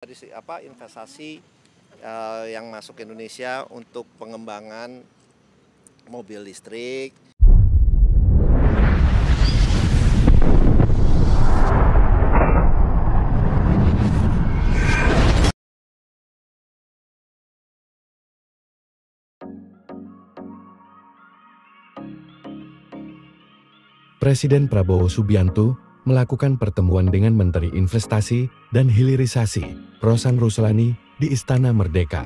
Dari investasi yang masuk ke Indonesia untuk pengembangan mobil listrik. Presiden Prabowo Subianto melakukan pertemuan dengan Menteri Investasi dan Hilirisasi, Rosan Ruslani, di Istana Merdeka.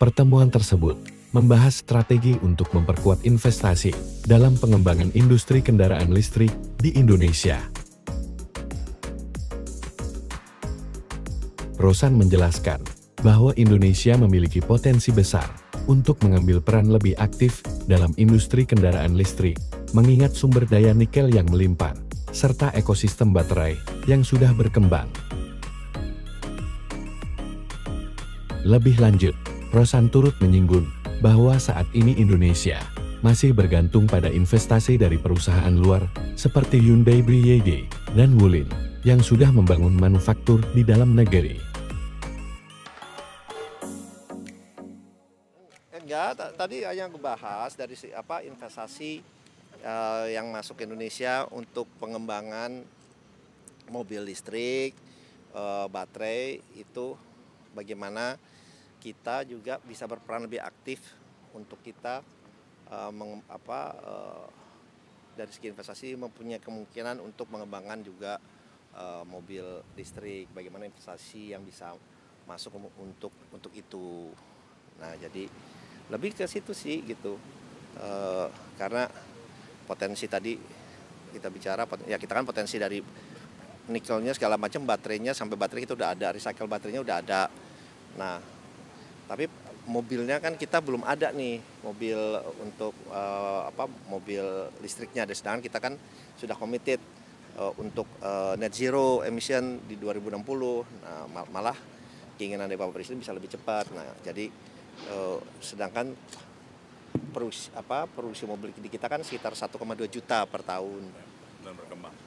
Pertemuan tersebut membahas strategi untuk memperkuat investasi dalam pengembangan industri kendaraan listrik di Indonesia. Rosan menjelaskan bahwa Indonesia memiliki potensi besar untuk mengambil peran lebih aktif dalam industri kendaraan listrik, mengingat sumber daya nikel yang melimpah, serta ekosistem baterai yang sudah berkembang. Lebih lanjut, Rosan turut menyinggung bahwa saat ini Indonesia masih bergantung pada investasi dari perusahaan luar seperti Hyundai BYD dan Wuling yang sudah membangun manufaktur di dalam negeri. Enggak, tadi hanya ngebahas dari investasi yang masuk ke Indonesia untuk pengembangan mobil listrik, baterai itu bagaimana kita juga bisa berperan lebih aktif untuk kita dari segi investasi mempunyai kemungkinan untuk mengembangkan juga mobil listrik, bagaimana investasi yang bisa masuk untuk itu. Nah, jadi lebih ke situ sih gitu, karena potensi tadi kita bicara, ya kita kan potensi dari nikelnya segala macam, baterainya sampai baterai itu udah ada, recycle baterainya udah ada. Nah, tapi mobilnya kan kita belum ada nih, mobil untuk mobil listriknya. Sedangkan kita kan sudah committed untuk net zero emission di 2060. Nah, malah keinginan dari Bapak Presiden bisa lebih cepat. Nah, jadi sedangkan produksi mobil di kita kan sekitar 1,2 juta per tahun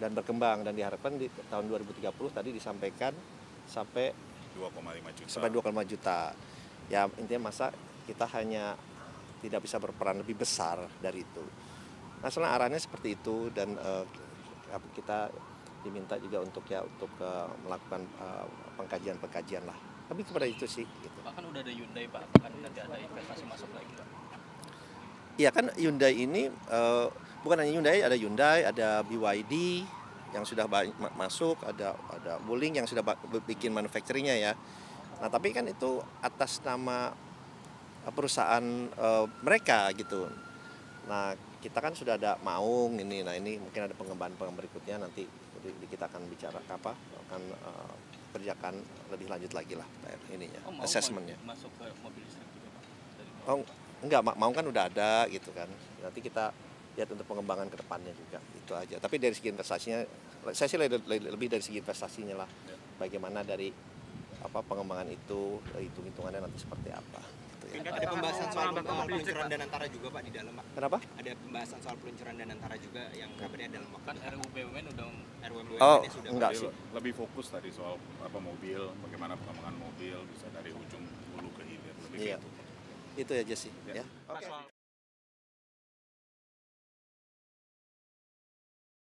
dan berkembang dan diharapkan di tahun 2030 tadi disampaikan sampai 2,5 juta. Ya intinya masa kita hanya tidak bisa berperan lebih besar dari itu. Nah, soalnya arahnya seperti itu dan kita diminta juga untuk melakukan pengkajian lah. Tapi kepada itu sih. Gitu. Bahkan udah ada Hyundai Pak, kan nanti ada investasi masuk lagi Pak. Iya kan Hyundai ini bukan hanya Hyundai, ada BYD yang sudah masuk, ada Wuling yang sudah bikin manufacturingnya ya. Nah tapi kan itu atas nama perusahaan mereka gitu. Nah kita kan sudah ada Maung ini, nah ini mungkin ada pengembangan berikutnya nanti kita akan bicara akan kerjakan lebih lanjut lagi lah ininya, assessmentnya. Masuk ke mobil listrik juga Pak? Oh enggak, Maung kan udah ada gitu kan. Nanti kita lihat untuk pengembangan ke depannya juga, itu aja. Tapi dari segi investasinya, saya sih lebih dari segi investasinya lah. Bagaimana dari pengembangan itu, hitung-hitungannya nanti seperti apa. Gitu ya. Ada pembahasan soal peluncuran dan antara juga Pak di dalam Pak. Kenapa? Ada pembahasan soal peluncuran dan antara juga yang kabarnya dalam waktu. Kan RUU BUMN udah sudah enggak sih. Lebih fokus tadi soal mobil, bagaimana pengembangan mobil bisa dari ujung hulu ke hilir. Lebih Iya. Itu aja sih. Ya. Oke.